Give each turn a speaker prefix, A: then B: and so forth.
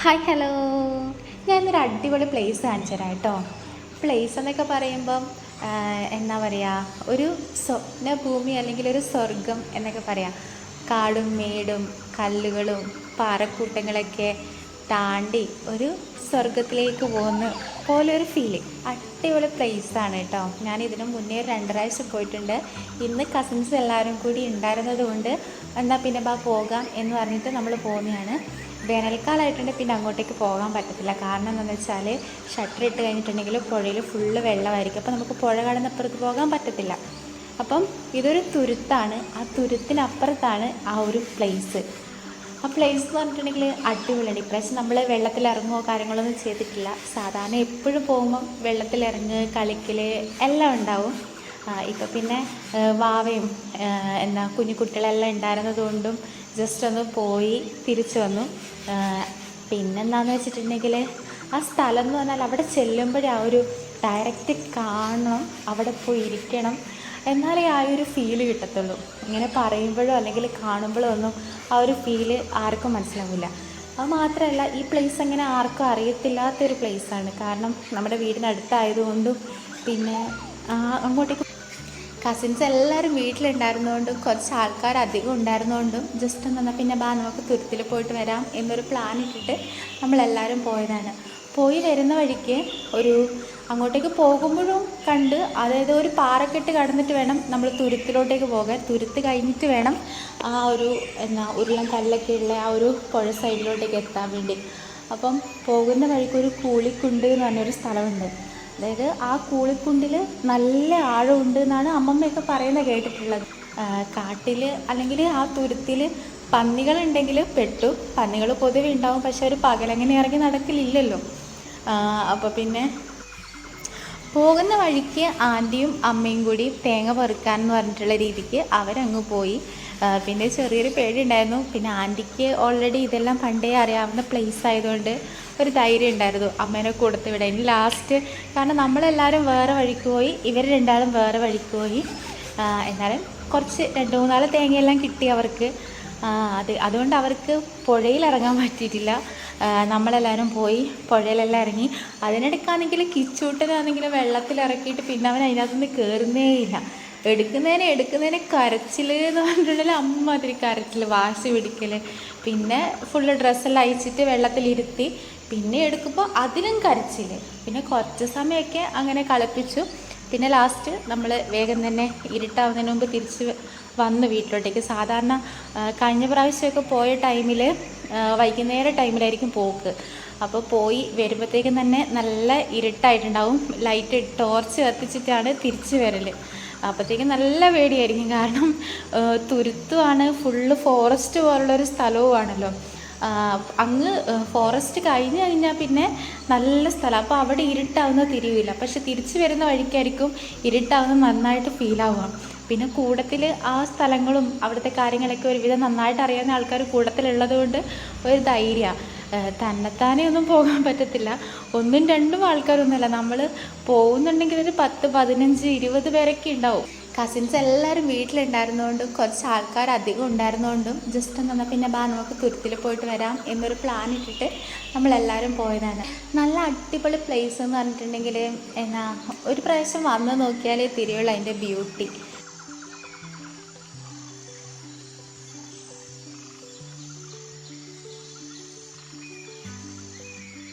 A: Hi hello. ഞാനൊരു അടിപൊളി place കാണിച്ചു തരാം കേട്ടോ. പ്ലേസ് എന്നൊക്കെ പറയുമ്പം എന്താ പറയുക, ഒരു സ്വപ്നഭൂമി അല്ലെങ്കിൽ ഒരു സ്വർഗം എന്നൊക്കെ പറയാം. കാടും മേടും കല്ലുകളും പാറക്കൂട്ടങ്ങളൊക്കെ താണ്ടി ഒരു സ്വർഗത്തിലേക്ക് പോകുന്ന പോലെ ഒരു ഫീല്. അടിപൊളി പ്ലേസാണ് കേട്ടോ. ഞാൻ ഇതിനു മുന്നേ 2 പ്രാവശ്യം പോയിട്ടുണ്ട്. ഇന്ന് കസിൻസ് എല്ലാവരും കൂടി ഉണ്ടായിരുന്നത് കൊണ്ട് എന്നാൽ പിന്നെ പോകാം എന്ന് പറഞ്ഞിട്ട് നമ്മൾ പോകുന്നതാണ്. വേനൽക്കാലമായിട്ടുണ്ട്, പിന്നെ അങ്ങോട്ടേക്ക് പോകാൻ പറ്റത്തില്ല. കാരണം എന്താണെന്ന് വെച്ചാൽ ഷട്ടർ ഇട്ട് കഴിഞ്ഞിട്ടുണ്ടെങ്കിൽ പുഴയിൽ ഫുള്ള് വെള്ളമായിരിക്കും. അപ്പോൾ നമുക്ക് പുഴ കടന്നപ്പുറത്ത് പോകാൻ പറ്റത്തില്ല. അപ്പം ഇതൊരു തുരുത്താണ്. ആ തുരുത്തിനപ്പുറത്താണ് ആ ഒരു പ്ലേസ്. ആ പ്ലേസ് എന്ന് പറഞ്ഞിട്ടുണ്ടെങ്കിൽ അടിപൊളിയാണ്. ഇപ്രാവശ്യം നമ്മൾ വെള്ളത്തിലിറങ്ങുമോ കാര്യങ്ങളൊന്നും ചെയ്തിട്ടില്ല. സാധാരണ എപ്പോഴും പോകുമ്പം വെള്ളത്തിലിറങ്ങ് കളിക്കൽ എല്ലാം ഉണ്ടാവും. ഇപ്പം പിന്നെ വാവയും കുഞ്ഞു കുട്ടികളെല്ലാം ഉണ്ടായിരുന്നത് കൊണ്ടും ജസ്റ്റ് ഒന്ന് പോയി തിരിച്ചു വന്നു. പിന്നെന്താണെന്ന് വെച്ചിട്ടുണ്ടെങ്കിൽ ആ സ്ഥലം എന്ന് പറഞ്ഞാൽ അവിടെ ചെല്ലുമ്പോഴേ ആ ഒരു ഡയറക്റ്റ് കാണണം, അവിടെ പോയി ഇരിക്കണം, എന്നാലേ ആ ഒരു ഫീല് കിട്ടത്തുള്ളൂ. ഇങ്ങനെ പറയുമ്പോഴോ അല്ലെങ്കിൽ കാണുമ്പോഴോ ഒന്നും ആ ഒരു ഫീല് ആർക്കും മനസ്സിലാവില്ല. അത് മാത്രമല്ല, ഈ പ്ലേസ് അങ്ങനെ ആർക്കും അറിയത്തില്ലാത്തൊരു പ്ലേസാണ്. കാരണം നമ്മുടെ വീടിനടുത്തായതുകൊണ്ടും പിന്നെ അങ്ങോട്ടേക്ക് കസിൻസ് എല്ലാവരും വീട്ടിലുണ്ടായിരുന്നതുകൊണ്ടും കുറച്ച് ആൾക്കാർ അധികം ഉണ്ടായിരുന്നതുകൊണ്ടും ജസ്റ്റ് എന്നാൽ പിന്നെ നമുക്ക് തുരുത്തിൽ പോയിട്ട് വരാം എന്നൊരു പ്ലാൻ ഇട്ടിട്ട് നമ്മളെല്ലാവരും പോയതാണ്. പോയി വരുന്ന വഴിക്ക് അങ്ങോട്ടേക്ക് പോകുമ്പോഴും കണ്ട്, അതായത് ഒരു പാറക്കെട്ട് കടന്നിട്ട് വേണം നമ്മൾ തുരുത്തിലോട്ടേക്ക് പോകാൻ. തുരുത്ത് കഴിഞ്ഞിട്ട് വേണം ആ ഒരു ഉരുളൻ കല്ലൊക്കെ ഉള്ള ആ ഒരു പുഴ സൈഡിലോട്ടേക്ക് എത്താൻ വേണ്ടി. അപ്പം പോകുന്ന വഴിക്ക് ഒരു കൂളിക്കുണ്ട് എന്ന് പറഞ്ഞൊരു സ്ഥലമുണ്ട്. അതായത് ആ കൂളിക്കുണ്ടിൽ നല്ല ആഴമുണ്ട് എന്നാണ് അമ്മമ്മയൊക്കെ പറയുന്നത് കേട്ടിട്ടുള്ളത്. കാട്ടിൽ അല്ലെങ്കിൽ ആ തുരുത്തിൽ പന്നികളുണ്ടെങ്കിൽ പെട്ടു. പന്നികൾ പൊതുവെ ഉണ്ടാവും, പക്ഷെ ഒരു പകലങ്ങനെ ഇറങ്ങി നടക്കലില്ലല്ലോ. അപ്പോൾ പിന്നെ പോകുന്ന വഴിക്ക് ആൻറ്റിയും അമ്മയും കൂടി തേങ്ങ പെറുക്കാനെന്ന് പറഞ്ഞിട്ടുള്ള രീതിക്ക് അവരങ്ങ് പോയി. പിന്നെ ചെറിയൊരു പേടി ഉണ്ടായിരുന്നു. പിന്നെ ആൻറ്റിക്ക് ഓൾറെഡി ഇതെല്ലാം പണ്ടേ അറിയാവുന്ന പ്ലേസ് ആയതുകൊണ്ട് ഒരു ധൈര്യം ഉണ്ടായിരുന്നു അമ്മേനെ കൊടുത്ത് വിടാൻ. ഇനി ലാസ്റ്റ്, കാരണം നമ്മളെല്ലാവരും വേറെ വഴിക്ക് പോയി, ഇവർ രണ്ടാളും വേറെ വഴിക്ക് പോയി. എന്നാലും കുറച്ച് 2-3 തേങ്ങയെല്ലാം കിട്ടി അവർക്ക്. അതുകൊണ്ട് അവർക്ക് പുഴയിൽ ഇറങ്ങാൻ പറ്റിയിട്ടില്ല. നമ്മളെല്ലാവരും പോയി പുഴയിലെല്ലാം ഇറങ്ങി. അതിനിടയ്ക്കാണെങ്കിൽ കിച്ചൂട്ടനാണെങ്കിൽ വെള്ളത്തിലിറക്കിയിട്ട് പിന്നെ അവൻ അതിനകത്തുനിന്ന് കയറുന്നേയില്ല. എടുക്കുന്നതിനെ കരച്ചിൽ എന്ന് പറഞ്ഞിട്ടുണ്ടെങ്കിൽ അമ്മാതിരി കരച്ചിൽ, വാശി പിടിക്കൽ. പിന്നെ ഫുള്ള് ഡ്രസ്സെല്ലാം അയച്ചിട്ട് വെള്ളത്തിലിരുത്തി പിന്നെ എടുക്കുമ്പോൾ അതിലും കരച്ചിൽ. പിന്നെ കുറച്ച് സമയമൊക്കെ അങ്ങനെ കളിപ്പിച്ചു. പിന്നെ ലാസ്റ്റ് നമ്മൾ വേഗം തന്നെ ഇരുട്ടാവുന്നതിന് മുമ്പ് തിരിച്ച് വന്നു വീട്ടിലോട്ടേക്ക്. സാധാരണ കഴിഞ്ഞ പ്രാവശ്യമൊക്കെ പോയ ടൈമിൽ വൈകുന്നേര ടൈമിലായിരിക്കും പോക്ക്. അപ്പോൾ പോയി വരുമ്പോഴത്തേക്കും തന്നെ നല്ല ഇരുട്ടായിട്ടുണ്ടാവും. ലൈറ്റ് ടോർച്ച് കത്തിച്ചിട്ടാണ് തിരിച്ച് വരൽ. അപ്പോഴത്തേക്കും നല്ല പേടിയായിരിക്കും. കാരണം തുരുത്തുമാണ്, ഫുള്ള് ഫോറസ്റ്റ് പോലുള്ളൊരു സ്ഥലവുമാണല്ലോ. അങ്ങ് ഫോറസ്റ്റ് കഴിഞ്ഞ് കഴിഞ്ഞാൽ പിന്നെ നല്ല സ്ഥലം. അപ്പോൾ അവിടെ ഇരുട്ടാവുന്നത് തിരിയില്ല. പക്ഷെ തിരിച്ച് വരുന്ന വഴിക്കായിരിക്കും ഇരുട്ടാവുന്നത് നന്നായിട്ട് ഫീലാവുക. പിന്നെ കൂട്ടത്തിൽ ആ സ്ഥലങ്ങളും അവിടുത്തെ കാര്യങ്ങളൊക്കെ ഒരുവിധം നന്നായിട്ട് അറിയാവുന്ന ആൾക്കാർ കൂട്ടത്തിലുള്ളത് കൊണ്ട് ഒരു ധൈര്യമാണ്. തന്നെത്താനെ ഒന്നും പോകാൻ പറ്റത്തില്ല. 1-2 ആൾക്കാരൊന്നുമല്ല, നമ്മൾ പോകുന്നുണ്ടെങ്കിൽ ഒരു 10-15-20 പേരൊക്കെ ഉണ്ടാവും. കസിൻസ് എല്ലാവരും വീട്ടിലുണ്ടായിരുന്നതുകൊണ്ടും കുറച്ച് ആൾക്കാർ അധികം ഉണ്ടായിരുന്നതുകൊണ്ടും ജസ്റ്റ് എന്നാൽ പിന്നെ നമുക്ക് തുരുത്തിൽ പോയിട്ട് വരാം എന്നൊരു പ്ലാൻ ഇട്ടിട്ട് നമ്മളെല്ലാവരും പോയതാണ്. നല്ല അടിപൊളി പ്ലേസ് എന്ന് പറഞ്ഞിട്ടുണ്ടെങ്കിൽ ഒരു പ്രാവശ്യം വന്ന് നോക്കിയാലേ തിരിയുള്ളൂ അതിൻ്റെ ബ്യൂട്ടി.